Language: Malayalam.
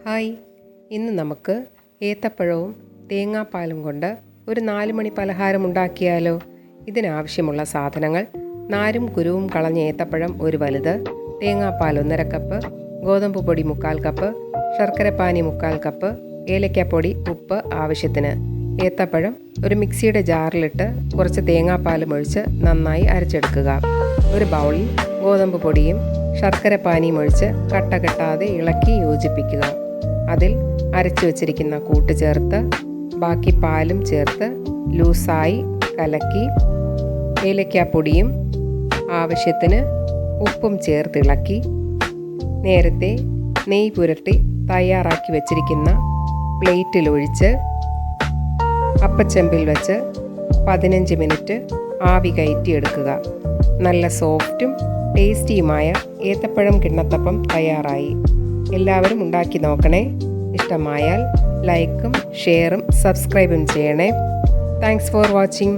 ഹായ്, ഇന്ന് നമുക്ക് ഏത്തപ്പഴവും തേങ്ങാപ്പാലും കൊണ്ട് ഒരു 4 മണി പലഹാരം ഉണ്ടാക്കിയാലോ? ഇതിനാവശ്യമുള്ള സാധനങ്ങൾ: നാരും കുരുവും കളഞ്ഞ ഏത്തപ്പഴം ഒരു വലുത്, തേങ്ങാപ്പാൽ 1/2 കപ്പ്, ഗോതമ്പ് പൊടി 3/4 കപ്പ്, ശർക്കരപ്പാനി 3/4 കപ്പ്, ഏലക്കാപ്പൊടി, ഉപ്പ് ആവശ്യത്തിന്. ഏത്തപ്പഴം ഒരു മിക്സിയുടെ ജാറിലിട്ട് കുറച്ച് തേങ്ങാപ്പാലും ഒഴിച്ച് നന്നായി അരച്ചെടുക്കുക. ഒരു ബൗളിൽ ഗോതമ്പ് പൊടിയും ശർക്കരപ്പാനിയും ഒഴിച്ച് കട്ട കെട്ടാതെ ഇളക്കി യോജിപ്പിക്കുക. അതിൽ അരച്ചു വച്ചിരിക്കുന്ന കൂട്ട് ചേർത്ത് ബാക്കി പാലും ചേർത്ത് ലൂസായി കലക്കി ഏലക്കാപ്പൊടിയും ആവശ്യത്തിന് ഉപ്പും ചേർത്തിളക്കി നേരത്തെ നെയ്യ് പുരട്ടി തയ്യാറാക്കി വച്ചിരിക്കുന്ന പ്ലേറ്റിലൊഴിച്ച് അപ്പച്ചെമ്പിൽ വെച്ച് 15 മിനിറ്റ് ആവി കയറ്റിയെടുക്കുക. നല്ല സോഫ്റ്റും ടേസ്റ്റിയുമായ ഏത്തപ്പഴം കിണ്ണത്തപ്പം തയ്യാറായി. എല്ലാവരും ഉണ്ടാക്കി നോക്കണേ. ഇഷ്ടമായാൽ ലൈക്കും ഷെയറും സബ്സ്ക്രൈബും ചെയ്യണേ. Thanks for watching.